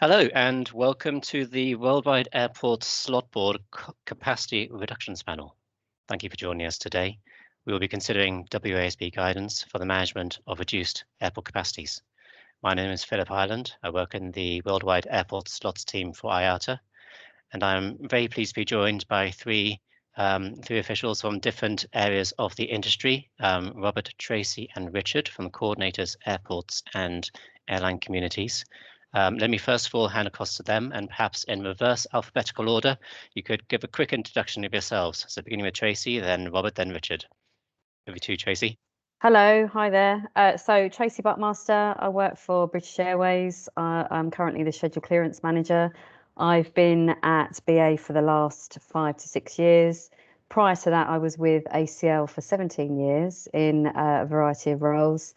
Hello and welcome to the Worldwide Airport Slot Board Capacity Reductions Panel. Thank you for joining us today. We will be considering WASB guidance for the management of reduced airport capacities. My name is Philip Highland. I work in the Worldwide Airport Slots team for IATA, and I'm very pleased to be joined by three officials from different areas of the industry, Robert, Tracy and Richard from the coordinators, airports and airline communities. Let me first of all hand across to them, and perhaps in reverse alphabetical order, you could give a quick introduction of yourselves. So beginning with Tracy, then Robert, then Richard. Over to you, Tracy. Hello, hi there. So Tracy Buckmaster, I work for British Airways. I'm currently the schedule clearance manager. I've been at BA for the last 5 to 6 years. Prior to that, I was with ACL for 17 years in a variety of roles.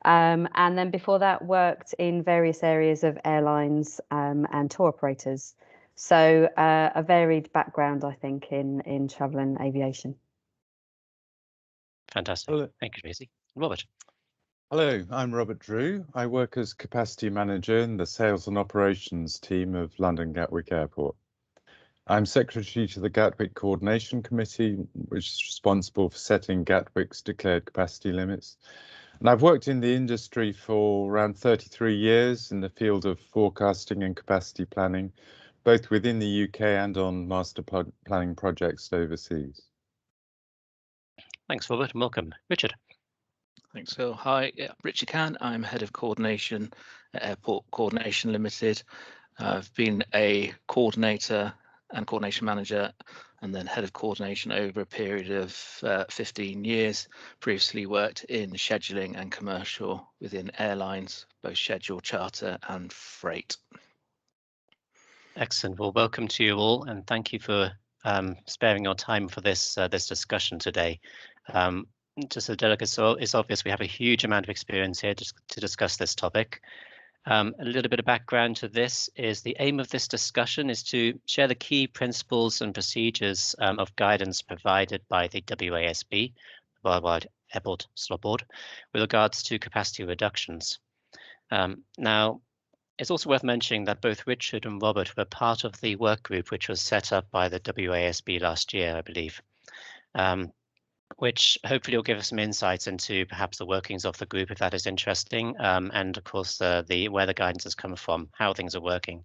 And then before that, worked in various areas of airlines and tour operators. So a varied background, I think, in travel and aviation. Fantastic. Hello. Thank you, Tracy. Robert. Hello, I'm Robert Drew. I work as Capacity Manager in the Sales and Operations team of London Gatwick Airport. I'm Secretary to the Gatwick Coordination Committee, which is responsible for setting Gatwick's declared capacity limits. And I've worked in the industry for around 33 years in the field of forecasting and capacity planning, both within the UK and on master planning projects overseas. Thanks, Robert, and welcome. Richard. Thanks, Phil. Hi, Richard Can. I'm Head of Coordination at Airport Coordination Limited. I've been a coordinator and coordination manager and then head of coordination over a period of 15 years. Previously worked in scheduling and commercial within airlines, both schedule, charter and freight. Excellent. Well, welcome to you all, and thank you for sparing your time for this discussion today. Just a delicate, so it's obvious we have a huge amount of experience here to discuss this topic. A little bit of background to this is the aim of this discussion is to share the key principles and procedures of guidance provided by the WASB, the Worldwide Airport Slot Board, with regards to capacity reductions. Now, it's also worth mentioning that both Richard and Robert were part of the work group which was set up by the WASB last year, I believe, which hopefully will give us some insights into perhaps the workings of the group, if that is interesting, and of course where the guidance has come from, how things are working.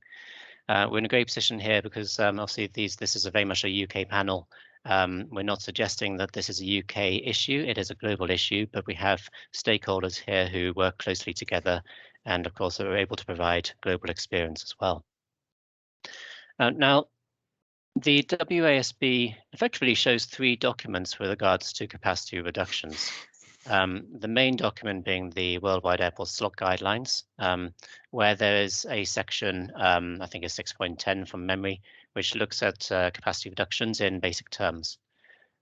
We're in a great position here because obviously this is a very much a UK panel. We're not suggesting that this is a UK issue, it is a global issue, but we have stakeholders here who work closely together and of course are able to provide global experience as well. Now, the WASB effectively shows three documents with regards to capacity reductions. The main document being the Worldwide Airport Slot Guidelines, where there is a section, I think it's 6.10 from memory, which looks at capacity reductions in basic terms.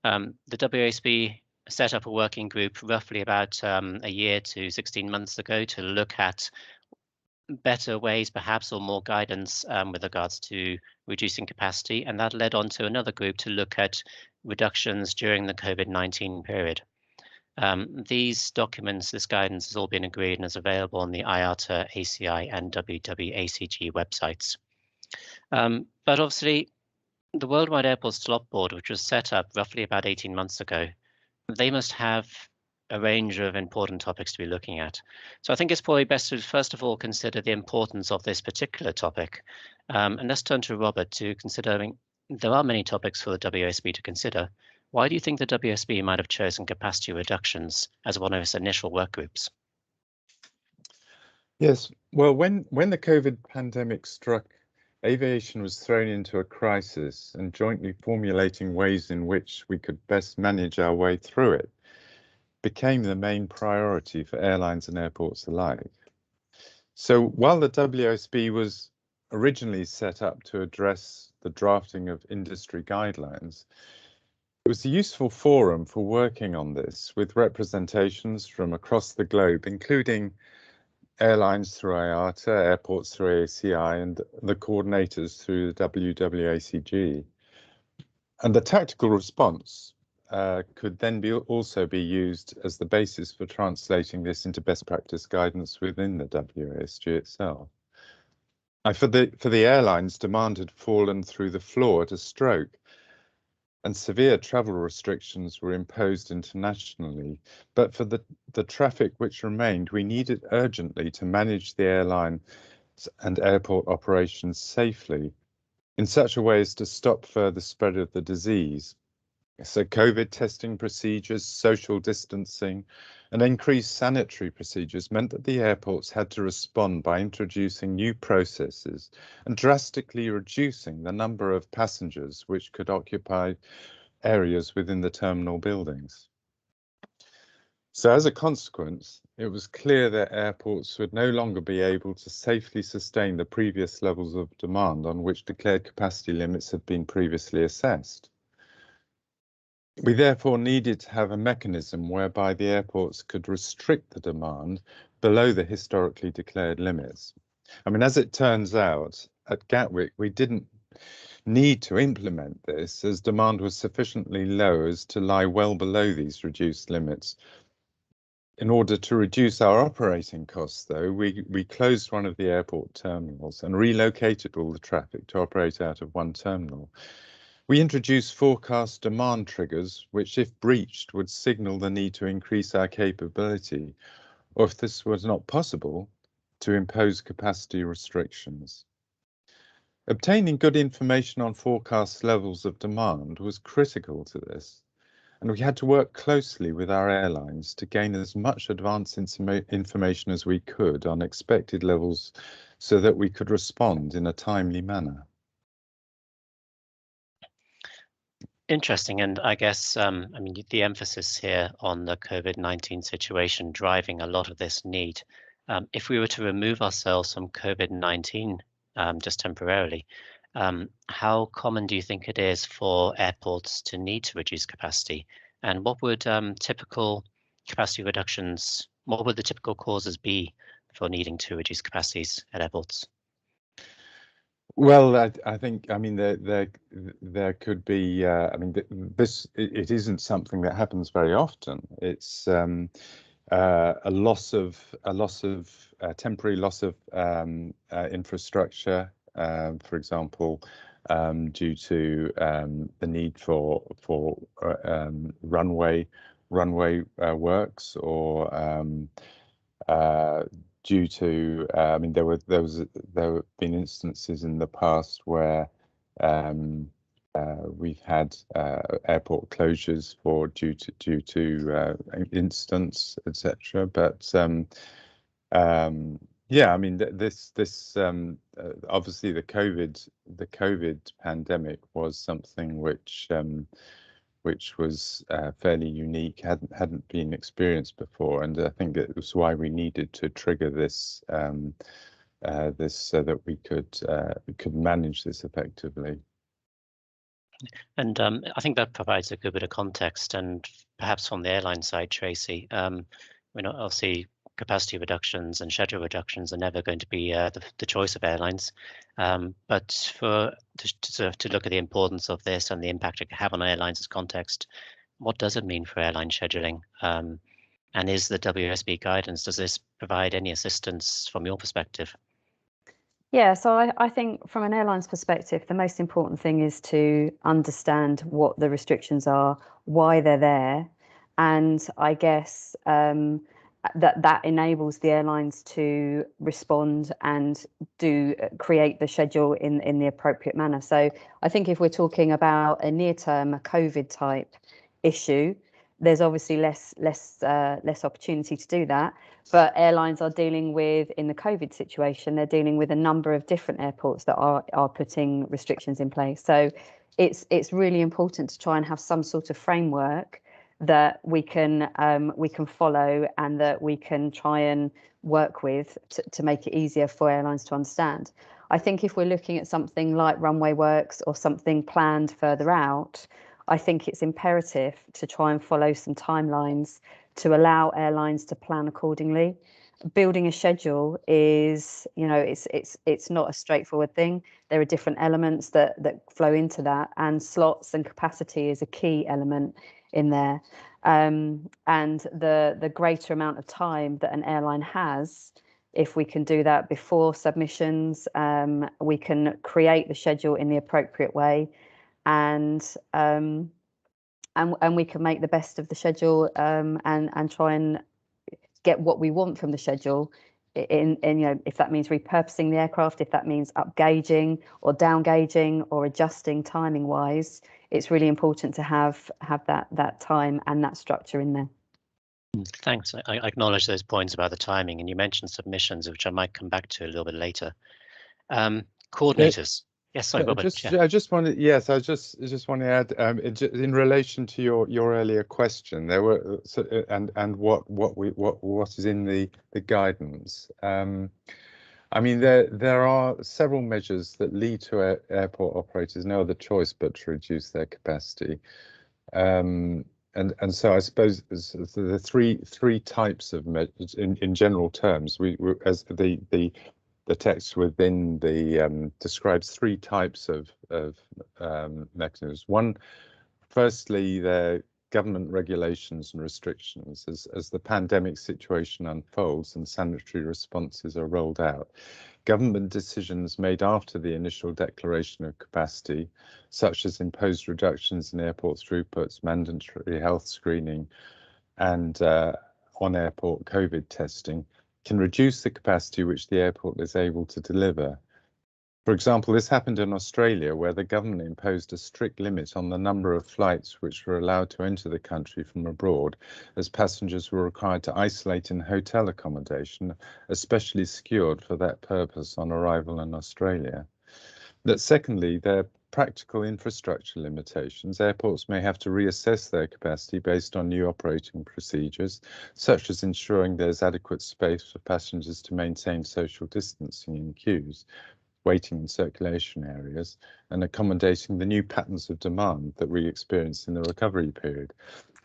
The WASB set up a working group roughly about a year to 16 months ago to look at better ways perhaps or more guidance with regards to reducing capacity, and that led on to another group to look at reductions during the COVID-19 period. These documents, this guidance has all been agreed and is available on the IATA, ACI and WWACG websites. But obviously the Worldwide Airport Slot Board, which was set up roughly about 18 months ago, they must have a range of important topics to be looking at. So I think it's probably best to first of all consider the importance of this particular topic. And let's turn to Robert to considering there are many topics for the WASB to consider. Why do you think the WASB might have chosen capacity reductions as one of its initial work groups? Yes, well, when the COVID pandemic struck, aviation was thrown into a crisis, and jointly formulating ways in which we could best manage our way through it became the main priority for airlines and airports alike. So while the WASB was originally set up to address the drafting of industry guidelines, it was a useful forum for working on this with representations from across the globe, including airlines through IATA, airports through ACI, and the coordinators through the WWACG. And the tactical response could then also be used as the basis for translating this into best practice guidance within the WASG itself. For the airlines, demand had fallen through the floor at a stroke, and severe travel restrictions were imposed internationally. But for the traffic which remained, we needed urgently to manage the airline and airport operations safely in such a way as to stop further spread of the disease. So COVID testing procedures, social distancing, and increased sanitary procedures meant that the airports had to respond by introducing new processes and drastically reducing the number of passengers which could occupy areas within the terminal buildings. So as a consequence, it was clear that airports would no longer be able to safely sustain the previous levels of demand on which declared capacity limits had been previously assessed. We therefore needed to have a mechanism whereby the airports could restrict the demand below the historically declared limits. I mean, as it turns out, at Gatwick, we didn't need to implement this as demand was sufficiently low as to lie well below these reduced limits. In order to reduce our operating costs, though, we closed one of the airport terminals and relocated all the traffic to operate out of one terminal. We introduced forecast demand triggers, which, if breached, would signal the need to increase our capability, or if this was not possible, to impose capacity restrictions. Obtaining good information on forecast levels of demand was critical to this, and we had to work closely with our airlines to gain as much advance information as we could on expected levels so that we could respond in a timely manner. Interesting, and I guess I mean the emphasis here on the COVID-19 situation driving a lot of this need. If we were to remove ourselves from COVID-19 just temporarily, how common do you think it is for airports to need to reduce capacity? And what would typical capacity reductions? What would the typical causes be for needing to reduce capacities at airports? Well, I think, I mean, there could be, I mean, it isn't something that happens very often. It's a temporary loss of infrastructure, for example, due to the need for runway works, or due to, I mean, there have been instances in the past where we've had airport closures due to incidents, etc. But yeah, I mean, this obviously the COVID pandemic was something which was fairly unique, hadn't been experienced before, and I think it was why we needed to trigger this so that we could manage this effectively. And I think that provides a good bit of context, and perhaps from the airline side, Tracy, obviously capacity reductions and schedule reductions are never going to be the choice of airlines. But to look at the importance of this and the impact it can have on airlines as context, what does it mean for airline scheduling? And is the WSB guidance, does this provide any assistance from your perspective? Yeah, so I think from an airline's perspective, the most important thing is to understand what the restrictions are, why they're there, and I guess that enables the airlines to respond and create the schedule in the appropriate manner. So I think if we're talking about a near-term, a COVID type issue, there's obviously less opportunity to do that. But airlines are dealing with, in the COVID situation, they're dealing with a number of different airports that are putting restrictions in place. So it's really important to try and have some sort of framework that we can follow and that we can try and work with to make it easier for airlines to understand. I think if we're looking at something like runway works or something planned further out, I think it's imperative to try and follow some timelines to allow airlines to plan accordingly. Building a schedule is, it's not a straightforward thing. There are different elements that flow into that, and slots and capacity is a key element in there. And the greater amount of time that an airline has If we can do that before submissions, we can create the schedule in the appropriate way, and we can make the best of the schedule, and try and get what we want from the schedule. In if that means repurposing the aircraft, if that means up gauging or down gauging or adjusting timing wise, it's really important to have that time and that structure in there. Thanks. I acknowledge those points about the timing, and you mentioned submissions, which I might come back to a little bit later. Coordinators. Yes, sorry, Robert. I just wanted to add, in relation to your earlier question, there were and what is in the guidance. I mean, there are several measures that lead to airport operators no other choice but to reduce their capacity. And so I suppose the three types of measures in general terms. We as the text within the describes three types of mechanisms. One, firstly, the government regulations and restrictions as the pandemic situation unfolds and sanitary responses are rolled out. Government decisions made after the initial declaration of capacity, such as imposed reductions in airport throughputs, mandatory health screening, and on airport COVID testing, can reduce the capacity which the airport is able to deliver. For example, this happened in Australia, where the government imposed a strict limit on the number of flights which were allowed to enter the country from abroad, as passengers were required to isolate in hotel accommodation, especially secured for that purpose on arrival in Australia. That secondly, there are practical infrastructure limitations. Airports may have to reassess their capacity based on new operating procedures, such as ensuring there's adequate space for passengers to maintain social distancing in queues, waiting and circulation areas, and accommodating the new patterns of demand that we experienced in the recovery period.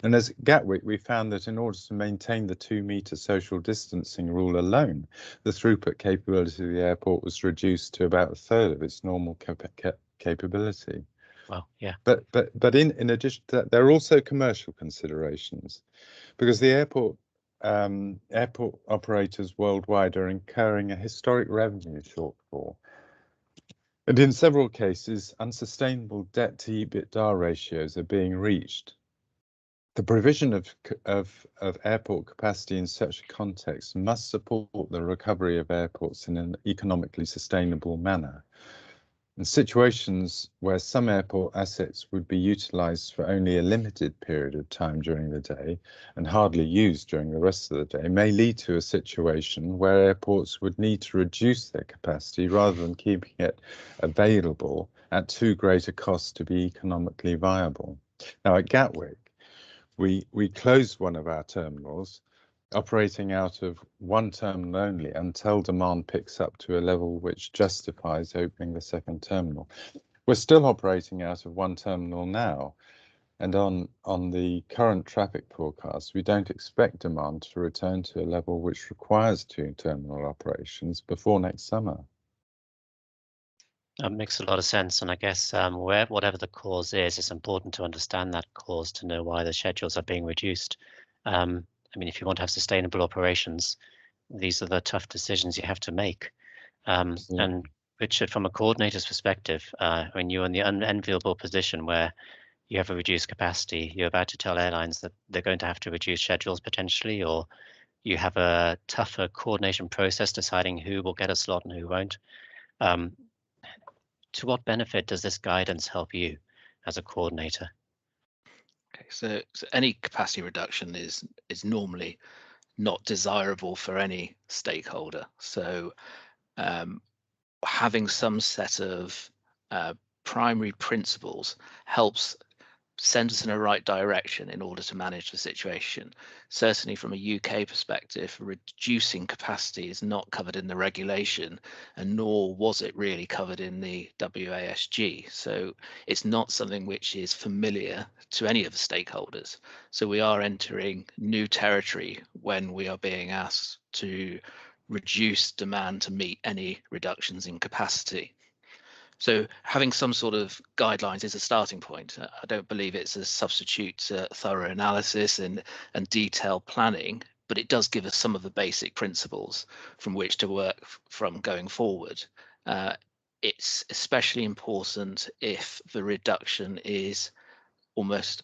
And as Gatwick, we found that in order to maintain the 2-metre social distancing rule alone, the throughput capability of the airport was reduced to about a third of its normal capability. Well, yeah. But in addition to that, there are also commercial considerations, because the airport operators worldwide are incurring a historic revenue shortfall. And in several cases, unsustainable debt to EBITDA ratios are being reached. The provision of airport capacity in such a context must support the recovery of airports in an economically sustainable manner. In situations where some airport assets would be utilised for only a limited period of time during the day and hardly used during the rest of the day may lead to a situation where airports would need to reduce their capacity rather than keeping it available at too great a cost to be economically viable. Now, at Gatwick, we closed one of our terminals, operating out of one terminal only until demand picks up to a level which justifies opening the second terminal. We're still operating out of one terminal now, and on the current traffic forecast, we don't expect demand to return to a level which requires 2 terminal operations before next summer. That makes a lot of sense, and I guess whatever the cause is, it's important to understand that cause to know why the schedules are being reduced. I mean, if you want to have sustainable operations, these are the tough decisions you have to make. And Richard, from a coordinator's perspective, when you're in the unenviable position where you have a reduced capacity, you're about to tell airlines that they're going to have to reduce schedules potentially, or you have a tougher coordination process deciding who will get a slot and who won't. To what benefit does this guidance help you as a coordinator? Okay, so any capacity reduction is normally not desirable for any stakeholder. So having some set of primary principles helps send us in a right direction in order to manage the situation. Certainly from a UK perspective, reducing capacity is not covered in the regulation, and nor was it really covered in the WASG. So it's not something which is familiar to any of the stakeholders. So we are entering new territory when we are being asked to reduce demand to meet any reductions in capacity. So having some sort of guidelines is a starting point. I don't believe it's a substitute to thorough analysis and detailed planning, but it does give us some of the basic principles from which to work from going forward. It's especially important if the reduction is almost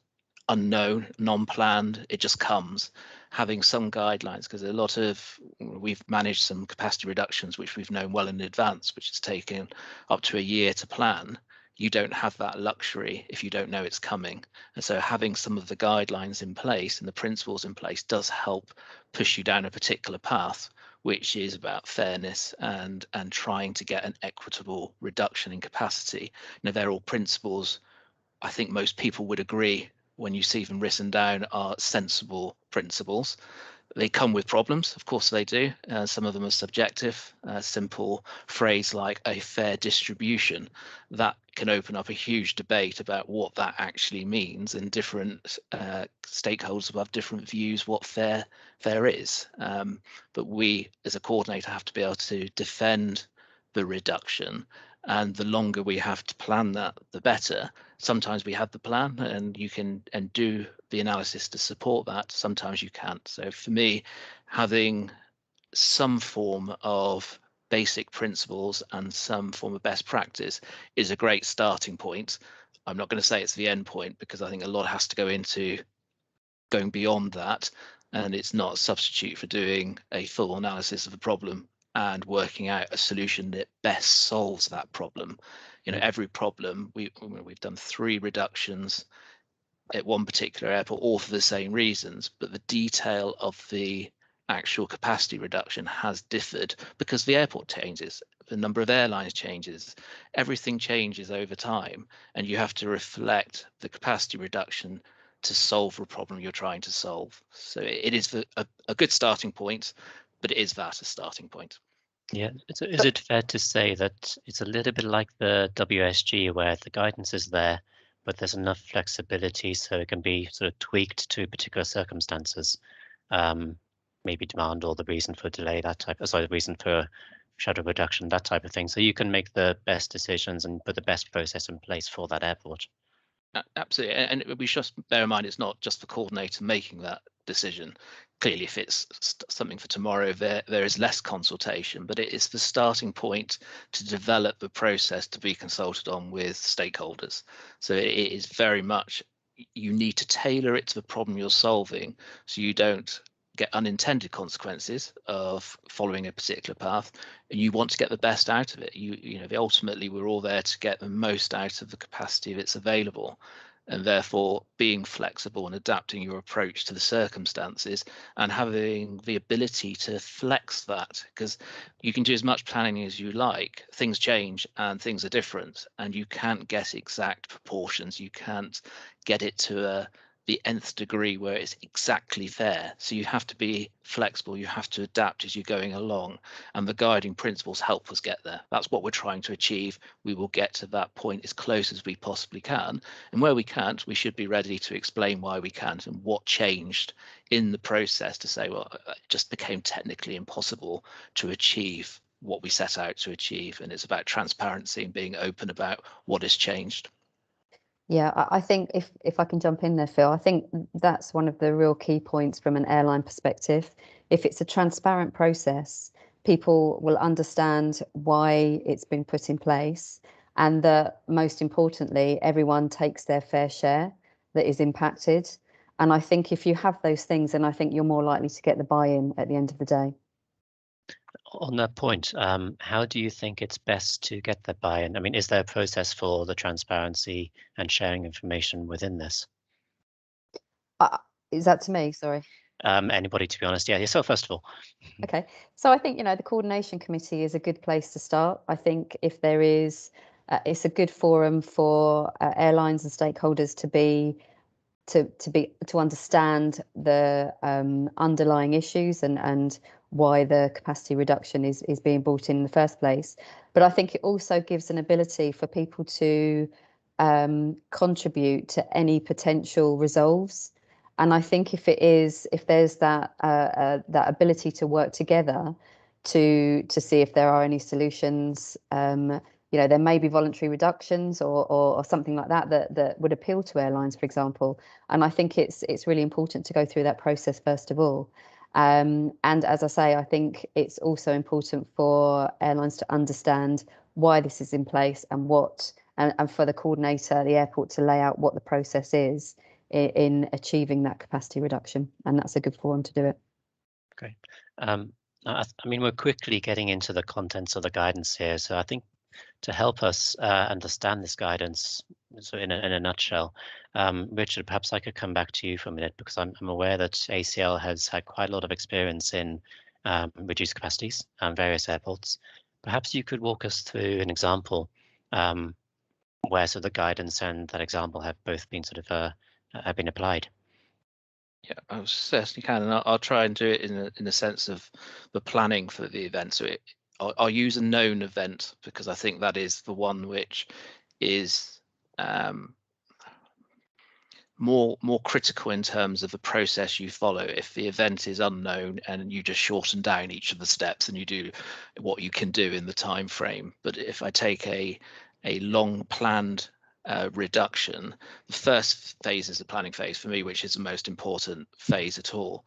unknown, non-planned, it just comes. Having some guidelines, because we've managed some capacity reductions which we've known well in advance, which has taken up to a year to plan. You don't have that luxury if you don't know it's coming. And so having some of the guidelines in place and the principles in place does help push you down a particular path, which is about fairness and trying to get an equitable reduction in capacity. Now, they're all principles I think most people would agree, when you see them written down, are sensible principles. They come with problems, of course they do. Some of them are subjective. A simple phrase like a fair distribution, that can open up a huge debate about what that actually means, and different stakeholders will have different views what fair is. But we as a coordinator have to be able to defend the reduction, and the longer we have to plan that, the better. Sometimes we have the plan and you can do the analysis to support that. Sometimes you can't. So for me, having some form of basic principles and some form of best practice is a great starting point. I'm not going to say it's the end point, because I think a lot has to go into going beyond that, and it's not a substitute for doing a full analysis of a problem and working out a solution that best solves that problem. Every problem, we've done 3 reductions at one particular airport, all for the same reasons, but the detail of the actual capacity reduction has differed because the airport changes, the number of airlines changes, everything changes over time, and you have to reflect the capacity reduction to solve the problem you're trying to solve. So it is a good starting point, but it is that a starting point. Yeah, is it fair to say that it's a little bit like the WSG, where the guidance is there, but there's enough flexibility so it can be sort of tweaked to particular circumstances, maybe demand or the reason for delay, the reason for schedule reduction, that type of thing. So you can make the best decisions and put the best process in place for that airport. Absolutely, and we should bear in mind it's not just the coordinator making that decision. Clearly, if it's something for tomorrow, there is less consultation, but it is the starting point to develop the process to be consulted on with stakeholders. So it is very much, you need to tailor it to the problem you're solving, so you don't get unintended consequences of following a particular path, and you want to get the best out of it. Ultimately we're all there to get the most out of the capacity that's available, and therefore being flexible and adapting your approach to the circumstances and having the ability to flex that, because you can do as much planning as you like, things change and things are different, and you can't get exact proportions. You can't get it to the nth degree where it's exactly fair. So you have to be flexible, you have to adapt as you're going along, and the guiding principles help us get there. That's what we're trying to achieve. We will get to that point as close as we possibly can, and where we can't, we should be ready to explain why we can't and what changed in the process to say, well, it just became technically impossible to achieve what we set out to achieve. And it's about transparency and being open about what has changed. Yeah, I think if I can jump in there, Phil, I think that's one of the real key points from an airline perspective. If it's a transparent process, people will understand why it's been put in place, and that most importantly, everyone takes their fair share that is impacted. And I think if you have those things, then I think you're more likely to get the buy-in at the end of the day. On that point, how do you think it's best to get the buy-in? I mean, is there a process for the transparency and sharing information within this? Is that to me? Sorry. Anybody, to be honest. Yeah, yourself first of all. Okay, so I think the coordination committee is a good place to start. I think if there is, it's a good forum for airlines and stakeholders to understand the underlying issues and why the capacity reduction is being brought in the first place. But I think it also gives an ability for people to contribute to any potential resolves. And I think if there's that ability to work together to see if there are any solutions, there may be voluntary reductions or something like that would appeal to airlines, for example. And I think it's really important to go through that process first of all. And as I say, I think it's also important for airlines to understand why this is in place and and for the coordinator, the airport, to lay out what the process is in achieving that capacity reduction. And that's a good forum to do it. Okay. I mean, we're quickly getting into the contents of the guidance here. So I think to help us understand this guidance, so in a nutshell, Richard, perhaps I could come back to you for a minute, because I'm aware that ACL has had quite a lot of experience in reduced capacities on various airports. Perhaps you could walk us through an example where the guidance and that example have both been have been applied. Yeah, I certainly can, and I'll try and do it in a sense of the planning for the event. So I'll use a known event, because I think that is the one which is more critical in terms of the process you follow. If the event is unknown and you just shorten down each of the steps and you do what you can do in the time frame. But if I take a long planned reduction, the first phase is the planning phase for me, which is the most important phase at all.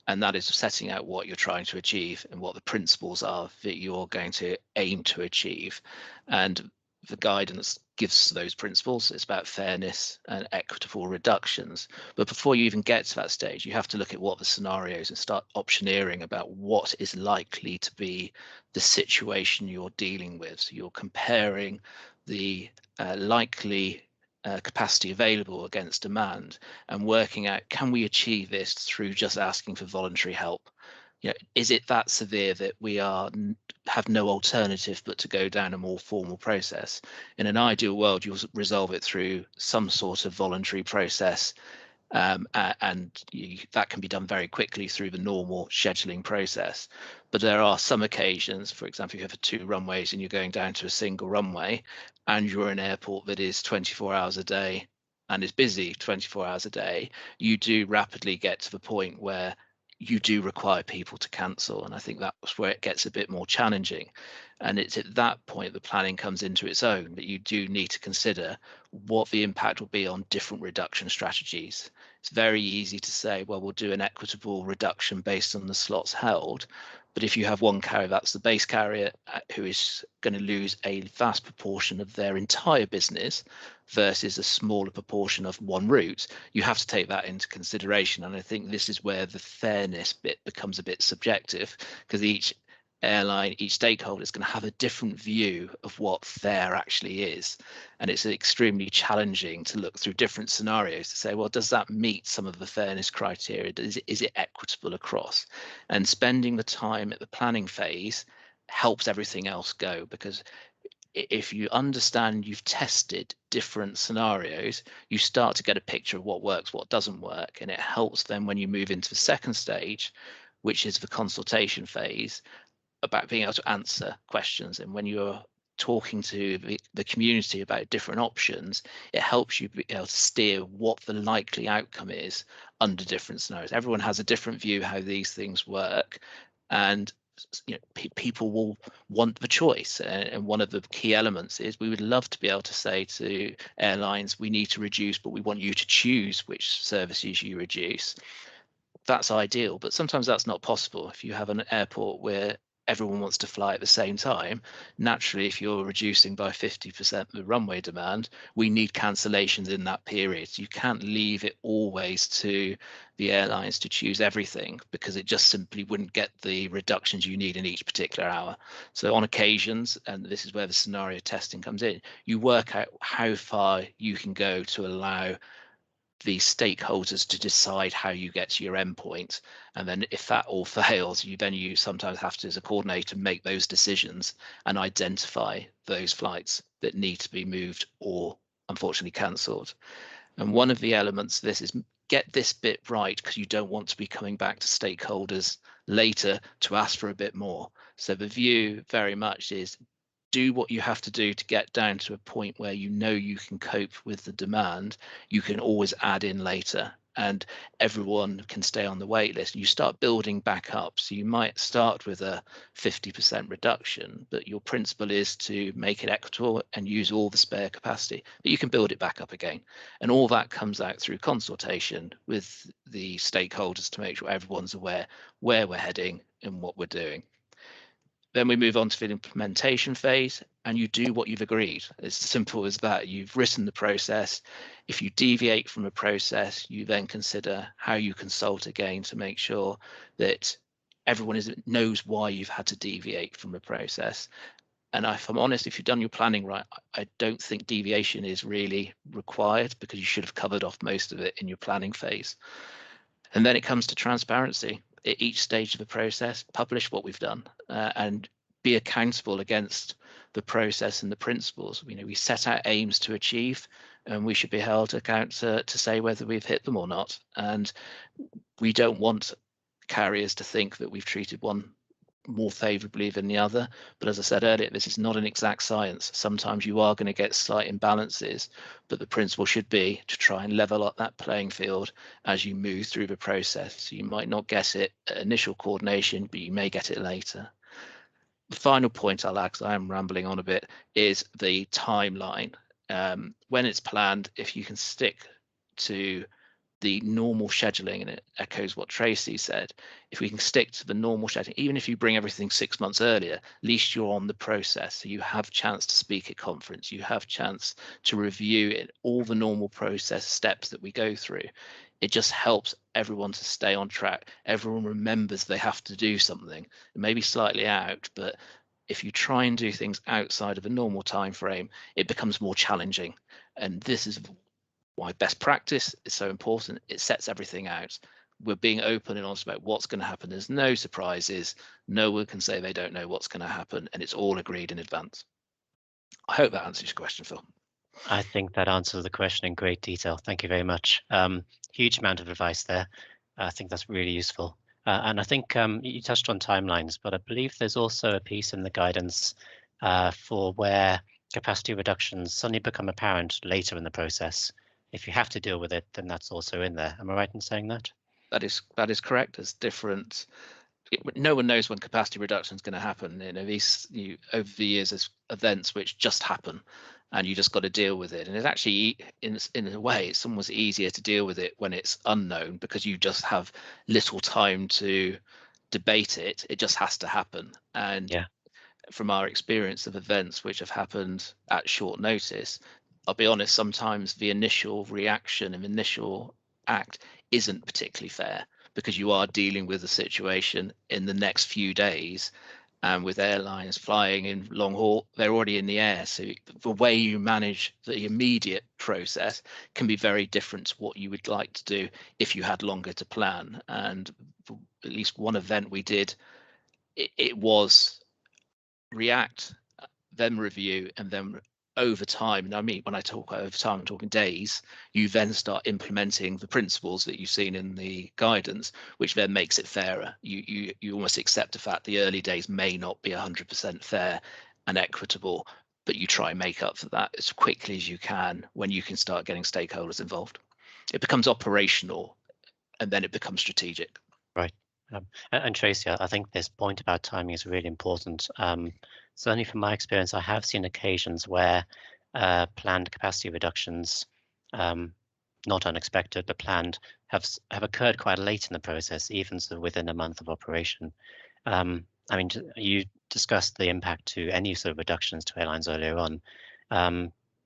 And that is setting out what you're trying to achieve and what the principles are that you're going to aim to achieve. And the guidance gives those principles. It's about fairness and equitable reductions. But before you even get to that stage, you have to look at what the scenarios and start optioneering about what is likely to be the situation you're dealing with. So you're comparing the likely capacity available against demand and working out, can we achieve this through just asking for voluntary help? Is it that severe that we have no alternative but to go down a more formal process? In an ideal world, you'll resolve it through some sort of voluntary process, and that can be done very quickly through the normal scheduling process. But there are some occasions, for example, you have 2 runways and you're going down to a single runway, and you're in an airport that is 24 hours a day and is busy 24 hours a day, you do rapidly get to the point where you do require people to cancel. And I think that's where it gets a bit more challenging. And it's at that point the planning comes into its own, that you do need to consider what the impact will be on different reduction strategies. It's very easy to say, well, we'll do an equitable reduction based on the slots held. But if you have one carrier, that's the base carrier, who is going to lose a vast proportion of their entire business versus a smaller proportion of one route, you have to take that into consideration. And I think this is where the fairness bit becomes a bit subjective, because each airline, each stakeholder is going to have a different view of what fair actually is. And it's extremely challenging to look through different scenarios to say, well, does that meet some of the fairness criteria? Is it equitable across? And spending the time at the planning phase helps everything else go, because if you understand you've tested different scenarios, you start to get a picture of what works, what doesn't work. And it helps then when you move into the second stage, which is the consultation phase, about being able to answer questions. And when you're talking to the community about different options, it helps you be able to steer what the likely outcome is under different scenarios. Everyone has a different view how these things work, and people will want the choice. And one of the key elements is we would love to be able to say to airlines, we need to reduce, but we want you to choose which services you reduce. That's ideal, but sometimes that's not possible. If you have an airport where everyone wants to fly at the same time, naturally, if you're reducing by 50% the runway demand, we need cancellations in that period. You can't leave it always to the airlines to choose everything, because it just simply wouldn't get the reductions you need in each particular hour. So on occasions, and this is where the scenario testing comes in, you work out how far you can go to allow the stakeholders to decide how you get to your endpoint. And then if that all fails, you sometimes have to, as a coordinator, make those decisions and identify those flights that need to be moved or unfortunately cancelled. And one of the elements of this is get this bit right, because you don't want to be coming back to stakeholders later to ask for a bit more. So the view very much is do what you have to do to get down to a point where you know you can cope with the demand. You can always add in later. and everyone can stay on the wait list. You start building back up. So you might start with a 50% reduction, but your principle is to make it equitable and use all the spare capacity, but you can build it back up again. And all that comes out through consultation with the stakeholders to make sure everyone's aware where we're heading and what we're doing. Then we move on to the implementation phase, and you do what you've agreed. It's simple as that. You've written the process. If you deviate from a process, you then consider how you consult again to make sure that everyone knows why you've had to deviate from a process. And if I'm honest, if you've done your planning right, I don't think deviation is really required, because you should have covered off most of it in your planning phase. And then it comes to transparency. At each stage of the process, publish what we've done and be accountable against the process and the principles. We set out aims to achieve, and we should be held to account to say whether we've hit them or not. And we don't want carriers to think that we've treated one more favorably than the other. But as I said earlier, this is not an exact science. Sometimes you are going to get slight imbalances, but the principle should be to try and level up that playing field as you move through the process. So you might not get it at initial coordination, but you may get it later. The final point I'll add, because I am rambling on a bit, is the timeline. When it's planned, if you can stick to the normal scheduling, and it echoes what Tracy said, if we can stick to the normal scheduling, even if you bring everything 6 months earlier, at least you're on the process. So you have chance to speak at conference, you have chance to review it, all the normal process steps that we go through. It just helps everyone to stay on track. Everyone remembers they have to do something. It may be slightly out, but if you try and do things outside of a normal time frame, it becomes more challenging. And this is why best practice is so important. It sets everything out. We're being open and honest about what's going to happen. There's no surprises. No one can say they don't know what's going to happen, and it's all agreed in advance. I hope that answers your question, Phil. I think that answers the question in great detail. Thank you very much. Huge amount of advice there. I think that's really useful. And I think you touched on timelines, but I believe there's also a piece in the guidance for where capacity reductions suddenly become apparent later in the process. If you have to deal with it, then that's also in there. Am I right in saying that? That is correct. There's different. No one knows when capacity reduction is going to happen. Over the years, there's events which just happen, and you just got to deal with it. And it's actually, in a way, it's almost easier to deal with it when it's unknown, because you just have little time to debate it. It just has to happen. And yeah, from our experience of events which have happened at short notice, I'll be honest, sometimes the initial reaction and initial act isn't particularly fair, because you are dealing with a situation in the next few days. And with airlines flying in long haul, they're already in the air. So the way you manage the immediate process can be very different to what you would like to do if you had longer to plan. And at least one event we did, it was react, then review, and then over time, and I mean, when I talk over time, I'm talking days, you then start implementing the principles that you've seen in the guidance, which then makes it fairer. You almost accept the fact the early days may not be 100% fair and equitable, but you try and make up for that as quickly as you can when you can start getting stakeholders involved. It becomes operational, and then it becomes strategic. Right. And Tracy, I think this point about timing is really important. Certainly from my experience, I have seen occasions where planned capacity reductions, not unexpected, but planned, have occurred quite late in the process, even sort of within a month of operation. I mean, you discussed the impact to any sort of reductions to airlines earlier on,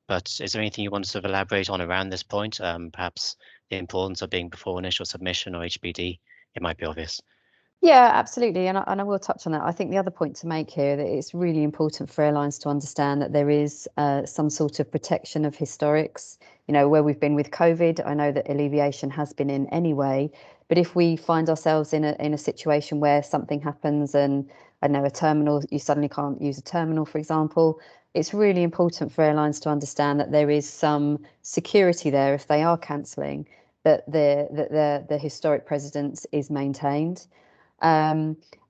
but is there anything you want to sort of elaborate on around this point? Perhaps the importance of being before initial submission or HBD? It might be obvious. Yeah, absolutely. And I will touch on that. I think the other point to make here, that it's really important for airlines to understand that there is some sort of protection of historics. Where we've been with COVID, I know that alleviation has been in anyway. But if we find ourselves in a situation where something happens and, I know, a terminal, you suddenly can't use a terminal, for example, it's really important for airlines to understand that there is some security there if they are cancelling, that the historic precedence is maintained.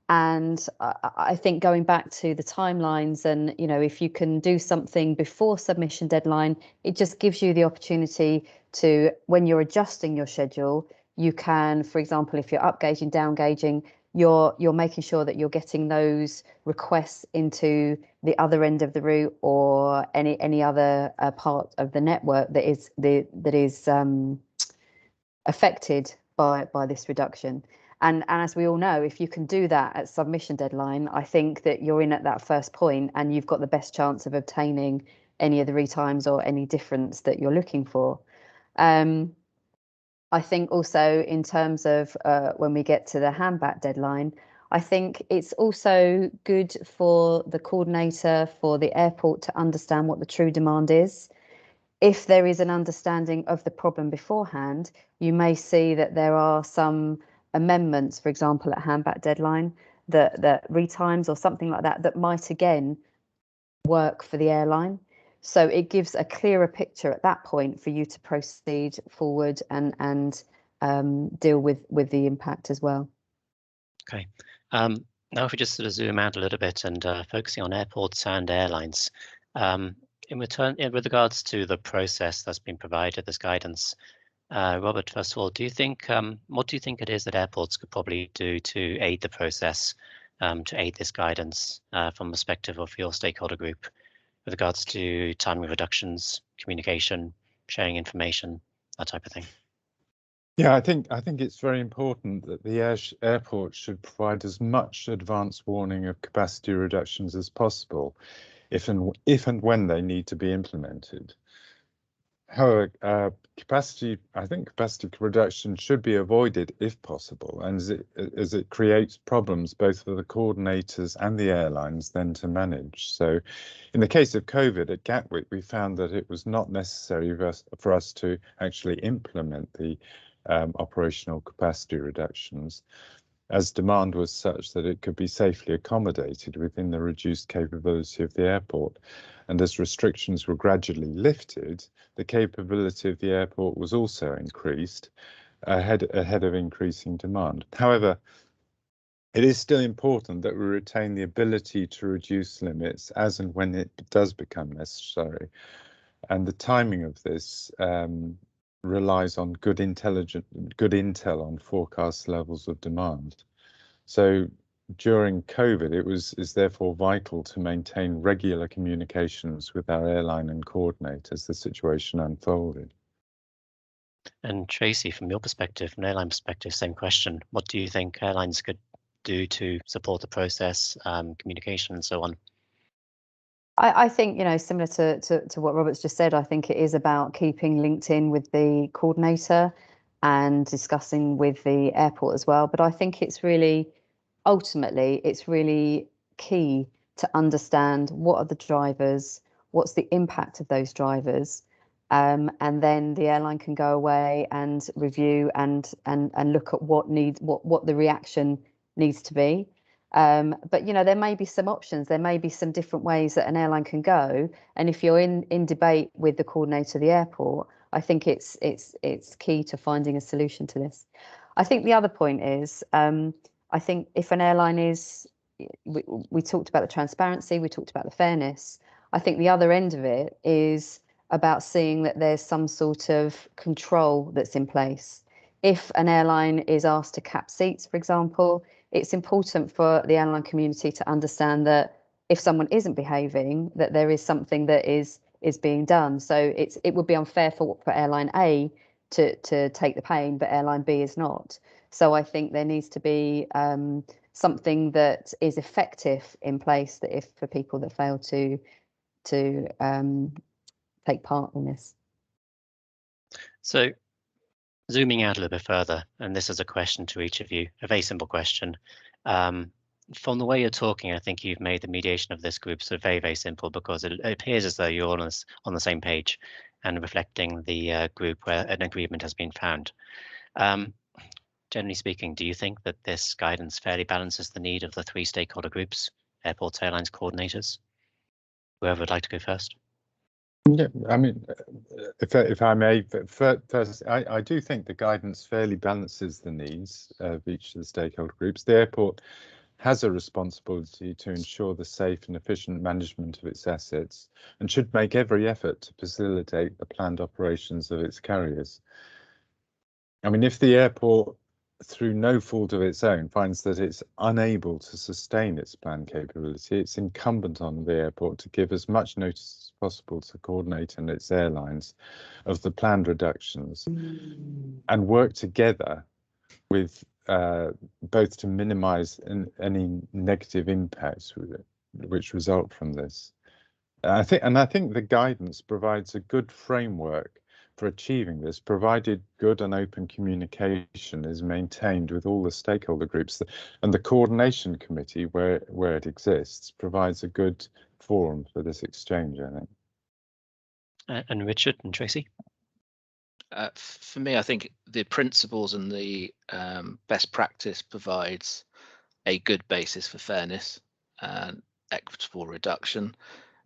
And I think going back to the timelines and, if you can do something before submission deadline, it just gives you the opportunity to, when you're adjusting your schedule, you can, for example, if you're upgauging, downgauging, you're making sure that you're getting those requests into the other end of the route or any other part of the network that is affected by this reduction. And as we all know, if you can do that at submission deadline, I think that you're in at that first point and you've got the best chance of obtaining any of the retimes or any difference that you're looking for. I think also in terms of when we get to the handback deadline, I think it's also good for the coordinator, for the airport to understand what the true demand is. If there is an understanding of the problem beforehand, you may see that there are some amendments, for example, at handback deadline, that retimes or something like that might again work for the airline. So it gives a clearer picture at that point for you to proceed forward and deal with the impact as well. Okay. Now if we just sort of zoom out a little bit and focusing on airports and airlines, with regards to the process that's been provided, this guidance, Robert, first of all, what do you think it is that airports could probably do to aid the process, to aid this guidance from the perspective of your stakeholder group with regards to timing reductions, communication, sharing information, that type of thing? Yeah, I think it's very important that the airport should provide as much advance warning of capacity reductions as possible, if and when they need to be implemented. However, capacity reduction should be avoided if possible, and as it creates problems both for the coordinators and the airlines then to manage. So in the case of COVID at Gatwick, we found that it was not necessary for us to actually implement the operational capacity reductions, as demand was such that it could be safely accommodated within the reduced capability of the airport. And as restrictions were gradually lifted, the capability of the airport was also increased ahead of increasing demand. However, it is still important that we retain the ability to reduce limits as and when it does become necessary. And the timing of this relies on good intel on forecast levels of demand. So during COVID, is therefore vital to maintain regular communications with our airline and coordinate as the situation unfolded. And Tracy, from your perspective, from an airline perspective, same question. What do you think airlines could do to support the process, communication and so on? I think, similar to what Robert's just said, I think it is about keeping linked in with the coordinator and discussing with the airport as well. But I think ultimately, it's really key to understand what are the drivers, what's the impact of those drivers, and then the airline can go away and review and look at what the reaction needs to be. But there may be some options. There may be some different ways that an airline can go. And if you're in debate with the coordinator of the airport, I think it's key to finding a solution to this. I think the other point is, I think if an airline we talked about the transparency, we talked about the fairness. I think the other end of it is about seeing that there's some sort of control that's in place. If an airline is asked to cap seats, for example, it's important for the airline community to understand that if someone isn't behaving, that there is something that is being done. So it would be unfair for airline A to take the pain, but airline B is not. So I think there needs to be something that is effective in place that for people that fail to take part in this. So zooming out a little bit further, and this is a question to each of you, a very simple question. From the way you're talking, I think you've made the mediation of this group so very, very simple, because it appears as though you're on the same page and reflecting the group where an agreement has been found. Generally speaking, do you think that this guidance fairly balances the need of the three stakeholder groups, airports, airlines, coordinators? Whoever would like to go first. Yeah, I mean, if I may, first, I do think the guidance fairly balances the needs of each of the stakeholder groups. The airport has a responsibility to ensure the safe and efficient management of its assets and should make every effort to facilitate the planned operations of its carriers. I mean, if the airport, through no fault of its own, finds that it's unable to sustain its planned capability, it's incumbent on the airport to give as much notice as possible to coordinate and its airlines of the planned reductions and work together with both to minimise any negative impacts which result from this. I think the guidance provides a good framework for achieving this, provided good and open communication is maintained with all the stakeholder groups, and the coordination committee, where it exists, provides a good forum for this exchange, I think. And Richard and Tracy? For me, I think the principles and the best practice provides a good basis for fairness and equitable reduction.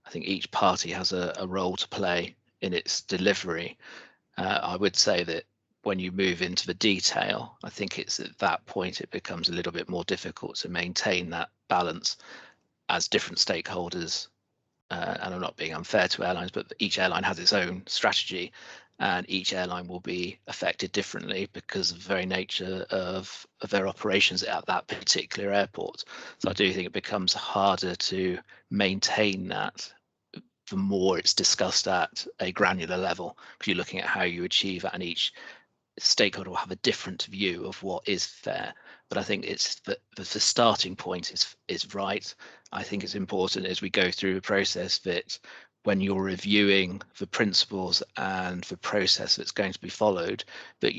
I think each party has a role to play in its delivery. I would say that when you move into the detail, I think it's at that point it becomes a little bit more difficult to maintain that balance as different stakeholders. And I'm not being unfair to airlines, but each airline has its own strategy, and each airline will be affected differently because of the very nature of their operations at that particular airport. So I do think it becomes harder to maintain that the more it's discussed at a granular level, because you're looking at how you achieve that, and each stakeholder will have a different view of what is fair. But I think it's the starting point is right. I think it's important as we go through a process that when you're reviewing the principles and the process that's going to be followed, that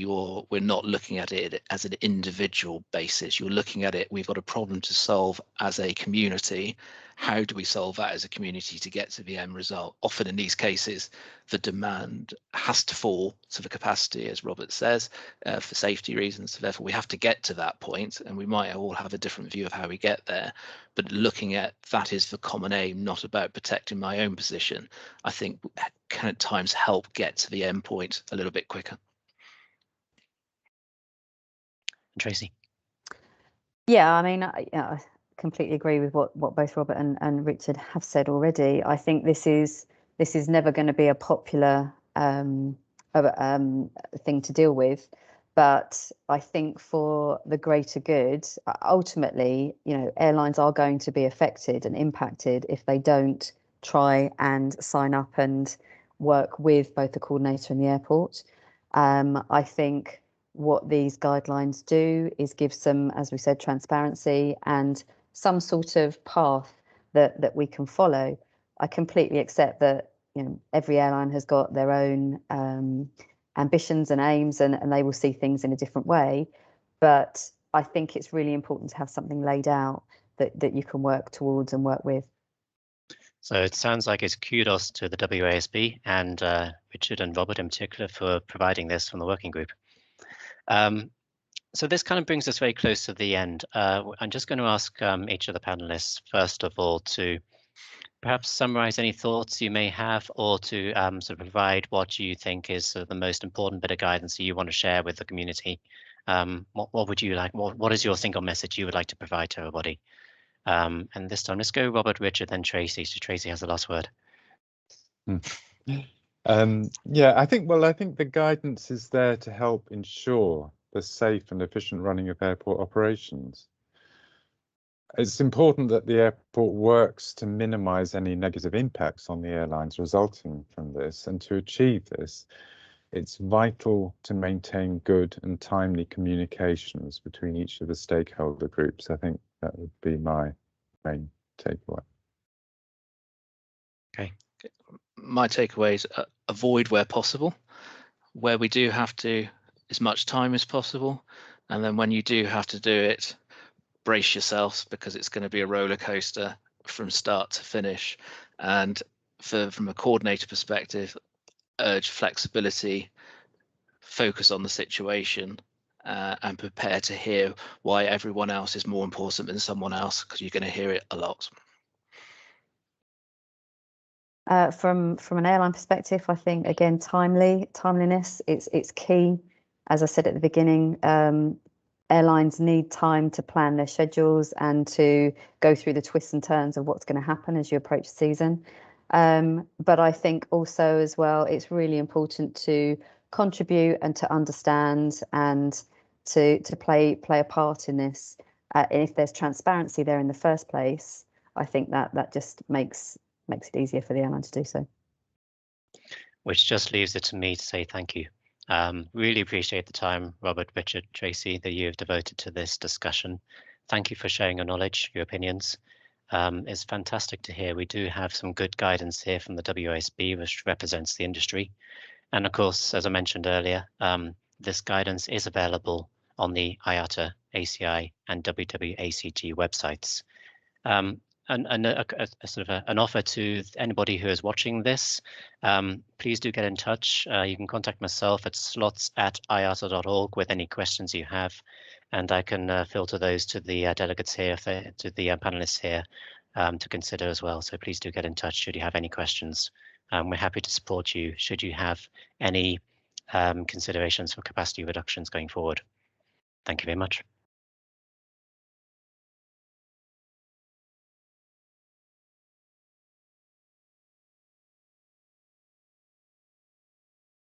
we're not looking at it as an individual basis. You're looking at it, we've got a problem to solve as a community. How do we solve that as a community to get to the end result? Often in these cases, the demand has to fall to the capacity, as Robert says, for safety reasons. So therefore, we have to get to that point, and we might all have a different view of how we get there. But looking at that is the common aim, not about protecting my own position, I think can at times help get to the end point a little bit quicker. Tracy? Yeah, I mean, I completely agree with what both Robert and Richard have said already. I think this is never going to be a popular thing to deal with, but I think for the greater good, ultimately, airlines are going to be affected and impacted if they don't try and sign up and work with both the coordinator and the airport. I think what these guidelines do is give some, as we said, transparency and some sort of path that we can follow. I completely accept that every airline has got their own ambitions and aims, and they will see things in a different way. But I think it's really important to have something laid out that you can work towards and work with. So it sounds like it's kudos to the WASB and Richard and Robert in particular for providing this from the working group. So this kind of brings us very close to the end. I'm just going to ask each of the panelists, first of all, to perhaps summarize any thoughts you may have, or to sort of provide what you think is the most important bit of guidance that you want to share with the community. What would you like? What is your single message you would like to provide to everybody? And this time, let's go Robert, Richard, then Tracy. So Tracy has the last word. Yeah, I think the guidance is there to help ensure the safe and efficient running of airport operations. It's important that the airport works to minimise any negative impacts on the airlines resulting from this, and to achieve this, it's vital to maintain good and timely communications between each of the stakeholder groups. I think that would be my main takeaway. Okay. My takeaway is avoid where possible. Where we do have to, as much time as possible, and then when you do have to do it, brace yourselves, because it's going to be a roller coaster from start to finish. And from a coordinator perspective, urge flexibility, focus on the situation, and prepare to hear why everyone else is more important than someone else, because you're going to hear it a lot. From an airline perspective, I think again timeliness it's key. As I said at the beginning, airlines need time to plan their schedules and to go through the twists and turns of what's going to happen as you approach the season. But I think also as well, it's really important to contribute and to understand and to play a part in this. And if there's transparency there in the first place, I think that just makes it easier for the airline to do so. Which just leaves it to me to say thank you. Really appreciate the time, Robert, Richard, Tracy, that you have devoted to this discussion. Thank you for sharing your knowledge, your opinions. It's fantastic to hear. We do have some good guidance here from the WASB, which represents the industry. And of course, as I mentioned earlier, this guidance is available on the IATA, ACI, and WWACG websites. And a sort of an offer to anybody who is watching this, please do get in touch. You can contact myself at slots@iata.org with any questions you have, and I can filter those to the delegates here, to the panelists here, to consider as well. So please do get in touch should you have any questions. We're happy to support you should you have any considerations for capacity reductions going forward. Thank you very much.